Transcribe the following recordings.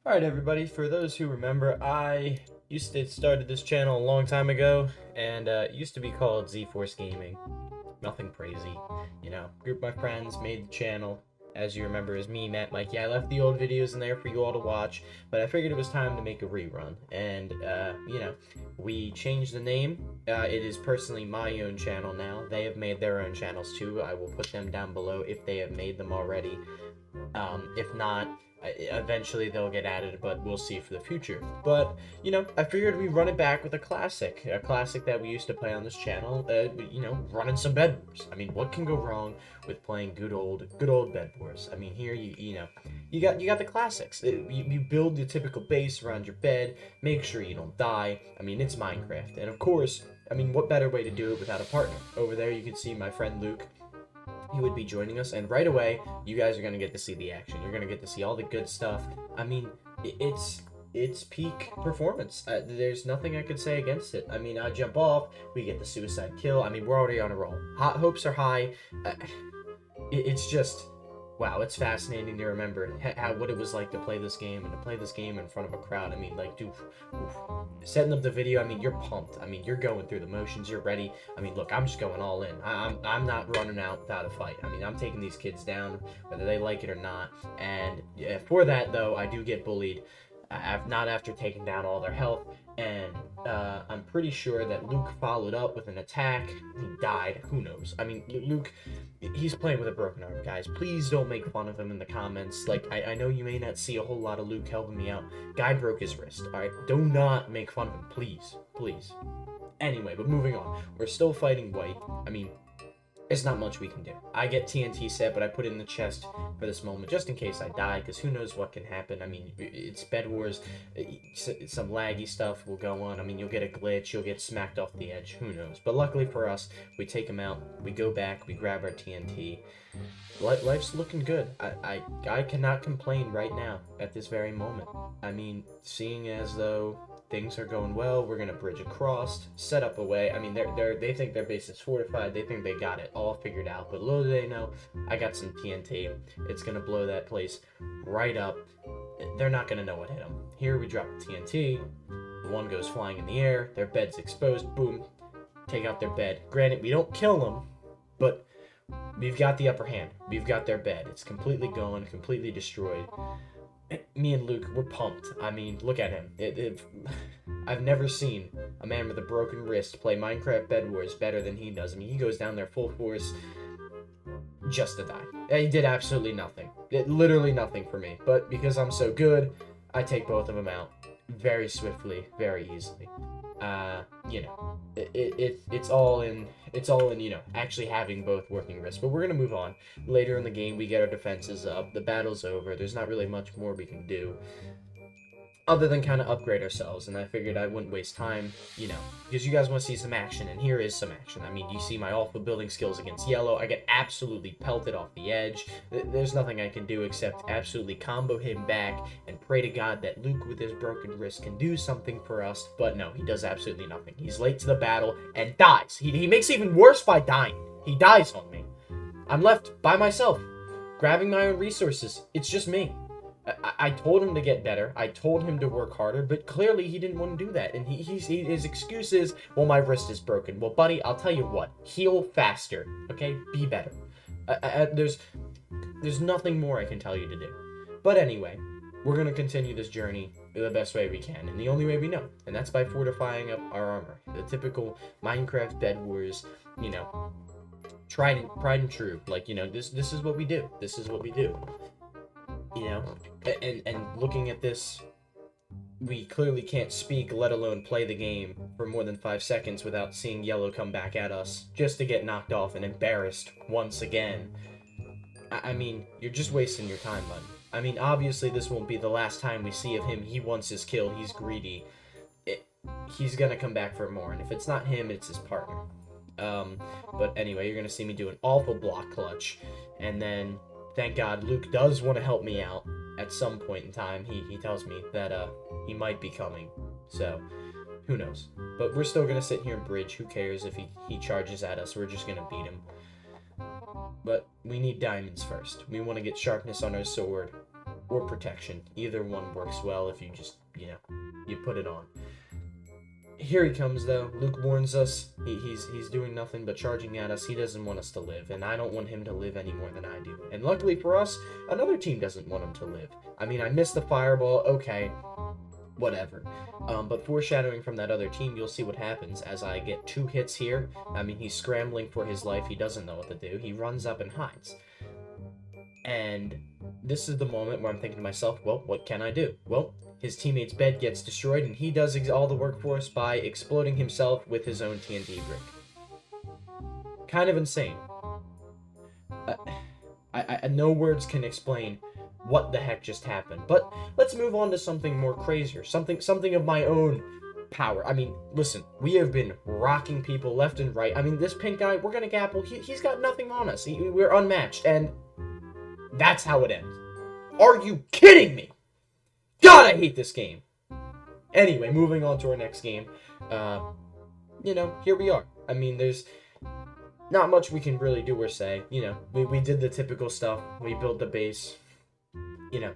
Alright everybody, for those who remember, I used to started this channel a long time ago, and it used to be called Z-Force Gaming. Nothing crazy, group of my friends made the channel. As you remember, is me, Matt, Mikey. I left the old videos in there for you all to watch, but I figured it was time to make a rerun, and, we changed the name. It is personally my own channel now. They have made their own channels too. I will put them down below if they have made them already. If not, eventually they'll get added, but we'll see for the future. But, I figured we'd run it back with a classic that we used to play on this channel, running some Bedwars. I mean, what can go wrong with playing good old Bedwars? I mean, here, you got the classics. You build the typical base around your bed, make sure you don't die. I mean, it's Minecraft. And of course, I mean, what better way to do it without a partner? Over there, you can see my friend Luke. He would be joining us, and right away you guys are going to get to see the action. You're going to get to see all the good stuff. I mean, it's peak performance. There's nothing I could say against it. I mean, I jump off, we get the suicide kill. I mean, we're already on a roll. Hopes are high. It's just, wow, it's fascinating to remember what it was like to play this game, and to play this game in front of a crowd. I mean, like, dude, setting up the video, I mean, you're pumped. I mean, you're going through the motions, you're ready. I mean, look, I'm just going all in. I'm not running out without a fight. I mean, I'm taking these kids down, whether they like it or not. And for that, though, I do get bullied. Not after taking down all their health, and I'm pretty sure that Luke followed up with an attack. He died. Who knows? I mean, Luke, he's playing with a broken arm, guys. Please don't make fun of him in the comments. Like, I know you may not see a whole lot of Luke helping me out. Guy broke his wrist, alright? Do not make fun of him, please. Please. Anyway, but moving on. We're still fighting White. I mean, there's not much we can do. I get TNT set, but I put it in the chest for this moment, just in case I die, because who knows what can happen. I mean, it's Bed Wars. Some laggy stuff will go on. I mean, you'll get a glitch, you'll get smacked off the edge, who knows. But luckily for us, we take him out, we go back, we grab our TNT. Life's looking good. I cannot complain right now, at this very moment. I mean, seeing as though things are going well, we're gonna bridge across, set up a way. I mean, they think their base is fortified. They think they got it all figured out. But little do they know, I got some TNT. It's gonna blow that place right up. They're not gonna know what hit them. Here we drop the TNT. One goes flying in the air. Their bed's exposed. Boom. Take out their bed. Granted, we don't kill them, but we've got the upper hand. We've got their bed. It's completely gone, completely destroyed. Me and Luke, we're pumped. I mean, look at him. I've never seen a man with a broken wrist play Minecraft Bed Wars better than he does. I mean, he goes down there full force just to die. He did absolutely nothing. Literally nothing for me. But because I'm so good, I take both of them out very swiftly, very easily. It's all in, actually having both working wrists. But we're gonna move on. Later in the game, we get our defenses up. The battle's over. There's not really much more we can do, other than kind of upgrade ourselves. And I figured I wouldn't waste time, because you guys want to see some action, and here is some action. I mean, you see my alpha building skills against yellow. I get absolutely pelted off the edge. There's nothing I can do except absolutely combo him back and pray to God that Luke with his broken wrist can do something for us. But no, he does absolutely nothing. He's late to the battle and dies. He makes it even worse by dying. He dies on me. I'm left by myself, grabbing my own resources. It's just me. I told him to get better. I told him to work harder, but clearly he didn't want to do that. And his excuse is, well, my wrist is broken. Well, buddy, I'll tell you what. Heal faster, okay? Be better. There's nothing more I can tell you to do. But anyway, we're going to continue this journey the best way we can, and the only way we know. And that's by fortifying up our armor. The typical Minecraft Bed Wars, tried and true. Like, this is what we do. This is what we do. And looking at this, we clearly can't speak, let alone play the game for more than 5 seconds without seeing yellow come back at us, just to get knocked off and embarrassed once again. I mean, you're just wasting your time, bud. I mean, obviously this won't be the last time we see of him. He wants his kill, he's greedy. He's gonna come back for more, and if it's not him, it's his partner. But anyway, you're gonna see me do an awful block clutch, and then thank God Luke does want to help me out at some point in time. He tells me that he might be coming, so who knows. But we're still gonna sit here and bridge. Who cares if he charges at us? We're just gonna beat him. But we need diamonds first. We want to get sharpness on our sword. or protection. Either one works well if you just, you put it on. Here he comes, though. Luke warns us. He's doing nothing but charging at us. He doesn't want us to live, and I don't want him to live any more than I do. And luckily for us, another team doesn't want him to live. I mean, I missed the fireball. Okay, whatever. But foreshadowing from that other team, you'll see what happens as I get 2 hits here. I mean, he's scrambling for his life. He doesn't know what to do. He runs up and hides. And this is the moment where I'm thinking to myself, well, what can I do? Well, his teammate's bed gets destroyed, and he does all the work for us by exploding himself with his own TNT brick. Kind of insane. I no words can explain what the heck just happened. But let's move on to something more crazier. Something of my own power. I mean, listen, we have been rocking people left and right. I mean, this pink guy, we're gonna gapple. He's got nothing on us. We're unmatched, and that's how it ends. Are you kidding me? God, I hate this game. Anyway, moving on to our next game. Here we are. I mean, there's not much we can really do or say. We did the typical stuff. We built the base.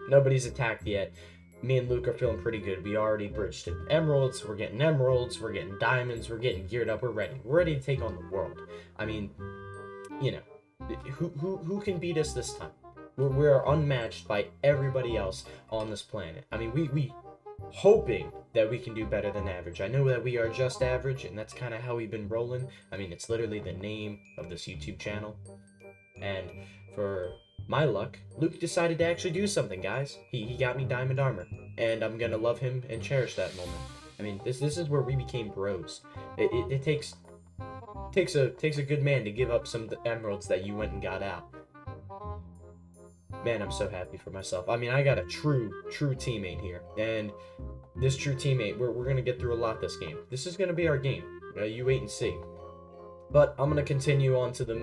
Nobody's attacked yet. Me and Luke are feeling pretty good. We already bridged to emeralds. We're getting diamonds. We're getting geared up. We're ready. We're ready to take on the world. I mean, who can beat us this time? We're unmatched by everybody else on this planet. I mean, we hoping that we can do better than average. I know that we are just average, and that's kind of how we've been rolling. I mean, it's literally the name of this YouTube channel. And for my luck, Luke decided to actually do something, guys. He got me diamond armor, and I'm gonna love him and cherish that moment. I mean, this is where we became bros. It takes a good man to give up some emeralds that you went and got out. Man, I'm so happy for myself. I mean, I got a true teammate here. And this true teammate, we're going to get through a lot this game. This is going to be our game. You wait and see. But I'm going to continue on to the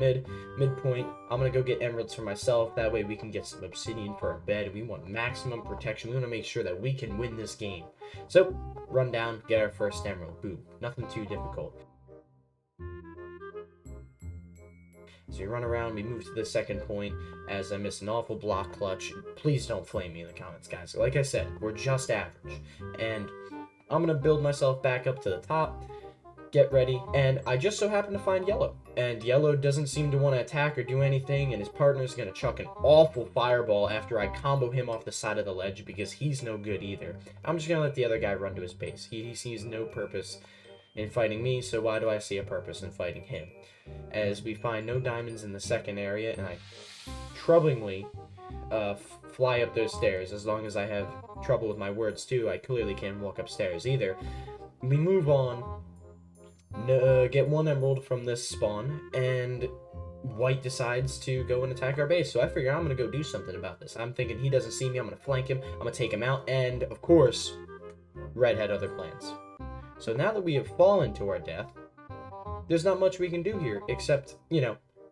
midpoint. I'm going to go get emeralds for myself. That way we can get some obsidian for our bed. We want maximum protection. We want to make sure that we can win this game. So, run down, get our first emerald. Boom. Nothing too difficult. So we run around, we move to the second point as I miss an awful block clutch. Please don't flame me in the comments, guys. Like I said, we're just average. And I'm going to build myself back up to the top, get ready, and I just so happen to find yellow. And yellow doesn't seem to want to attack or do anything, and his partner's going to chuck an awful fireball after I combo him off the side of the ledge because he's no good either. I'm just going to let the other guy run to his base. He sees no purpose in fighting me, so why do I see a purpose in fighting him? As we find no diamonds in the second area, and I troublingly fly up those stairs. As long as I have trouble with my words too, I clearly can't walk upstairs either. We move on, get 1 emerald from this spawn, and White decides to go and attack our base. So I figure I'm going to go do something about this. I'm thinking he doesn't see me, I'm going to flank him, I'm going to take him out, and of course, Red had other plans. So now that we have fallen to our death, there's not much we can do here except,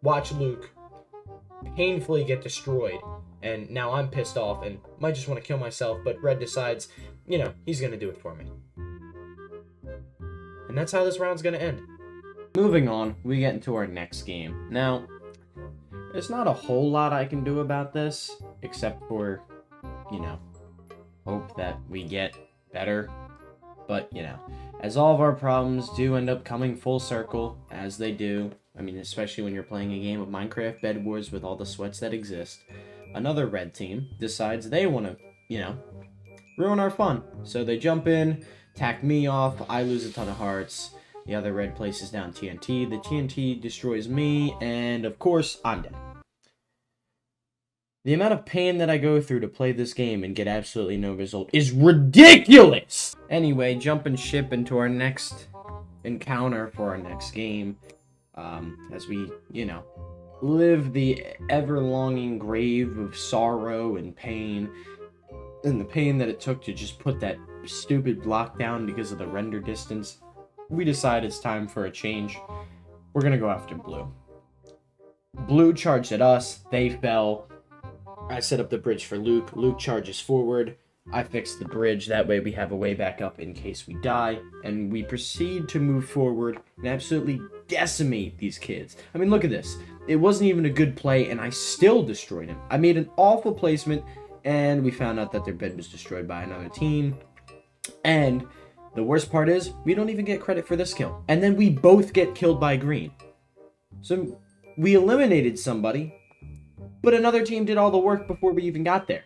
watch Luke painfully get destroyed. And now I'm pissed off and might just want to kill myself, but Red decides, he's going to do it for me. And that's how this round's going to end. Moving on, we get into our next game. Now, there's not a whole lot I can do about this, except for, hope that we get better. But, as all of our problems do end up coming full circle, as they do, I mean, especially when you're playing a game of Minecraft Bedwars with all the sweats that exist, another red team decides they want to, ruin our fun. So they jump in, attack me off, I lose a ton of hearts, the other red places down TNT, the TNT destroys me, and of course, I'm dead. The amount of pain that I go through to play this game and get absolutely no result is ridiculous! Anyway, jumping ship into our next encounter for our next game, as we, live the ever-longing grave of sorrow and pain, and the pain that it took to just put that stupid block down because of the render distance, we decide it's time for a change. We're gonna go after blue. Blue charged at us, they fell. I set up the bridge for Luke. Luke charges forward. I fix the bridge. That way we have a way back up in case we die. And we proceed to move forward and absolutely decimate these kids. I mean, look at this. It wasn't even a good play, and I still destroyed him. I made an awful placement, and we found out that their bed was destroyed by another team. And the worst part is, we don't even get credit for this kill. And then we both get killed by green. So we eliminated somebody, but another team did all the work before we even got there.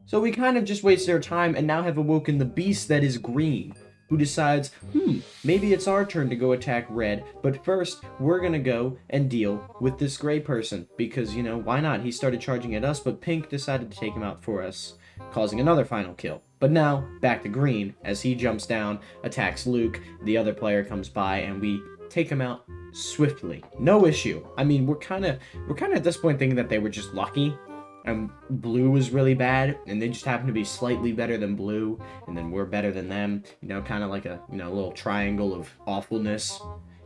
So we kind of just wasted our time and now have awoken the beast that is green, who decides, maybe it's our turn to go attack red, but first we're gonna go and deal with this gray person, because, you know, why not? He started charging at us, but pink decided to take him out for us, causing another final kill. But now, back to green, as he jumps down, attacks Luke, the other player comes by, and we take him out swiftly. No issue. I mean, we're kind of at this point thinking that they were just lucky, and blue was really bad, and they just happen to be slightly better than blue, and then we're better than them. You know, kind of like a, you know, little triangle of awfulness.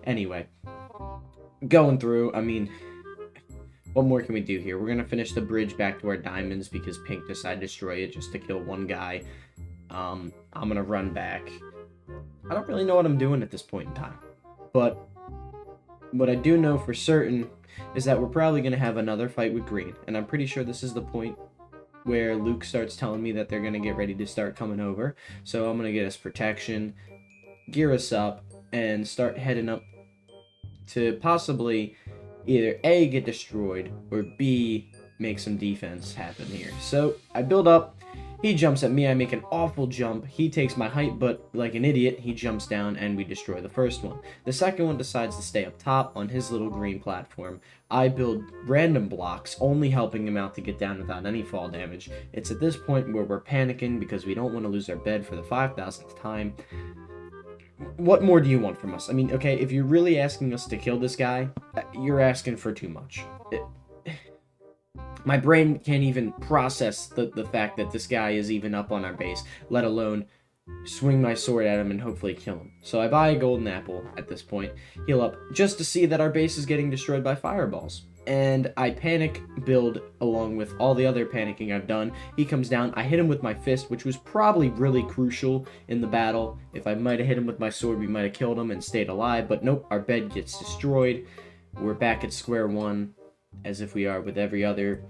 Anyway, going through, I mean, what more can we do here? We're going to finish the bridge back to our diamonds because pink decided to destroy it just to kill one guy. I'm going to run back. I don't really know what I'm doing at this point in time, but what I do know for certain is that we're probably going to have another fight with green, and I'm pretty sure this is the point where Luke starts telling me that they're going to get ready to start coming over. So I'm going to get us protection, gear us up, and start heading up to possibly either A, get destroyed, or B, make some defense happen here. So I build up, he jumps at me, I make an awful jump, he takes my height, but like an idiot, he jumps down and we destroy the first one. The second one decides to stay up top on his little green platform. I build random blocks, only helping him out to get down without any fall damage. It's at this point where we're panicking because we don't want to lose our bed for the 5,000th time. What more do you want from us? I mean, okay, if you're really asking us to kill this guy, you're asking for too much. My brain can't even process the fact that this guy is even up on our base, let alone swing my sword at him and hopefully kill him. So I buy a golden apple at this point, heal up, just to see that our base is getting destroyed by fireballs. And I panic build along with all the other panicking I've done. He comes down, I hit him with my fist, which was probably really crucial in the battle. If I might have hit him with my sword, we might have killed him and stayed alive, but nope, our bed gets destroyed. We're back at square one, as if we are with every other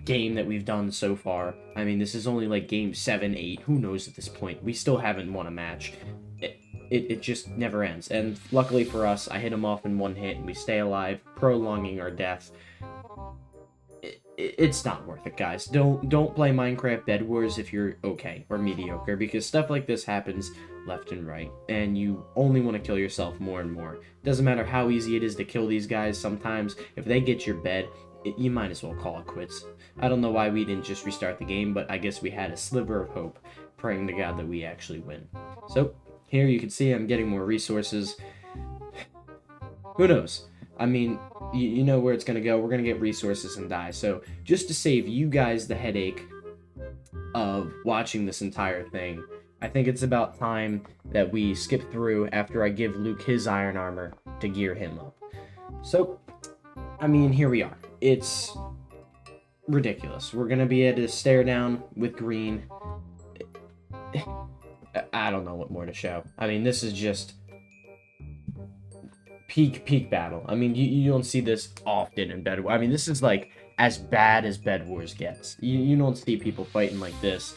game that we've done so far. I mean, this is only like game 7, 8, who knows at this point. We still haven't won a match. It just never ends. And luckily for us, I hit him off in one hit and we stay alive, prolonging our death. It's not worth it, guys. Don't play Minecraft Bedwars if you're okay or mediocre, because stuff like this happens left and right, and you only want to kill yourself more and more. Doesn't matter how easy it is to kill these guys. Sometimes if they get your bed, you might as well call it quits. I don't know why we didn't just restart the game, but I guess we had a sliver of hope, praying to God that we actually win. So here you can see I'm getting more resources. Who knows? I mean, you know where it's going to go. We're going to get resources and die. So just to save you guys the headache of watching this entire thing, I think it's about time that we skip through after I give Luke his iron armor to gear him up. So, I mean, here we are. It's ridiculous. We're going to be able to stare down with green. I don't know what more to show. I mean, this is just peak battle. I mean, you don't see this often in Bedwars. I mean, this is like as bad as Bedwars gets. You don't see people fighting like this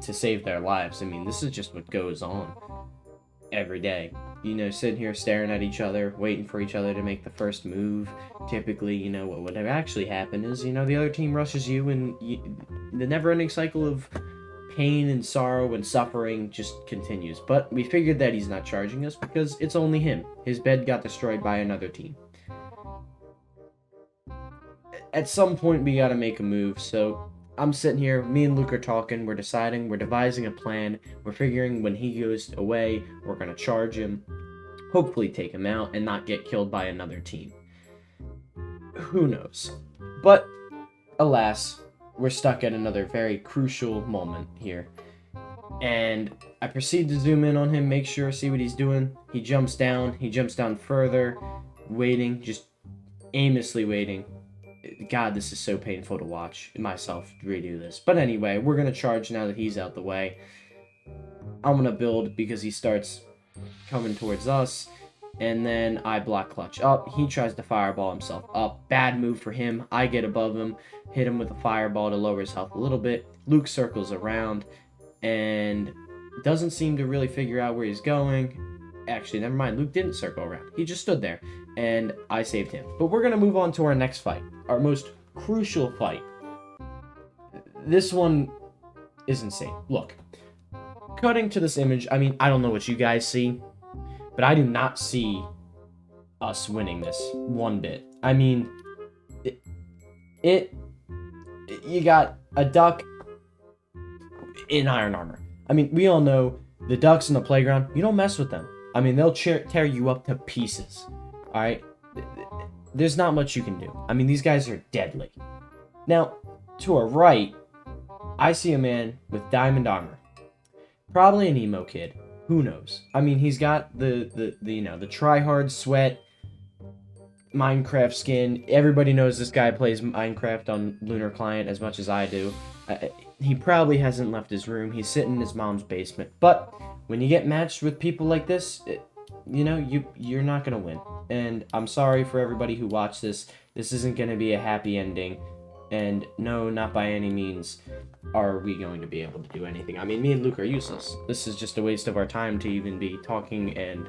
to save their lives. I mean, this is just what goes on every day. You know, sitting here staring at each other, waiting for each other to make the first move. Typically, you know, what would actually happen is, you know, the other team rushes you, and the never-ending cycle of pain and sorrow and suffering just continues. But we figured that he's not charging us because it's only him. His bed got destroyed by another team. At some point, we gotta make a move, so I'm sitting here, me and Luke are talking, we're deciding, we're devising a plan, we're figuring when he goes away, we're gonna charge him, hopefully take him out, and not get killed by another team. Who knows? But, alas, we're stuck at another very crucial moment here. And I proceed to zoom in on him, make sure, see what he's doing. He jumps down further, waiting, just aimlessly waiting. God, this is so painful to watch myself redo this. But anyway, we're going to charge now that he's out the way. I'm going to build because he starts coming towards us. and then I block clutch. Up, he tries to fireball himself up. Bad move for him. I get above him, hit him with a fireball to lower his health a little bit. Luke circles around and doesn't seem to really figure out where he's going. Actually, never mind. Luke didn't circle around. He just stood there, and I saved him. But we're going to move on to our next fight, our most crucial fight. This one is insane. Look, cutting to this image, I mean, I don't know what you guys see, but I do not see us winning this one bit. I mean, you got a duck in iron armor. I mean, we all know the ducks in the playground, you don't mess with them. I mean, they'll tear you up to pieces. Alright? There's not much you can do. I mean, these guys are deadly. Now, to our right, I see a man with diamond armor. Probably an emo kid. Who knows? I mean, he's got the try-hard sweat Minecraft skin. Everybody knows this guy plays Minecraft on Lunar Client as much as I do. He probably hasn't left his room. He's sitting in his mom's basement. But when you get matched with people like this, you're not gonna win. And I'm sorry for everybody who watched this. This isn't gonna be a happy ending. And no, not by any means are we going to be able to do anything. I mean, me and Luke are useless. This is just a waste of our time to even be talking and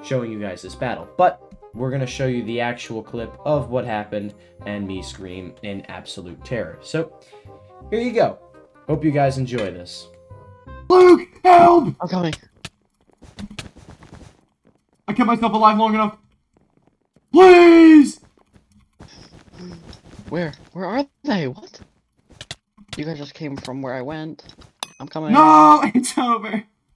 showing you guys this battle. But we're going to show you the actual clip of what happened and me scream in absolute terror. So, here you go. Hope you guys enjoy this. Luke, help! I'm coming. I kept myself alive long enough. Please! Where are they? What? You guys just came from where I went. I'm coming. No, it's over.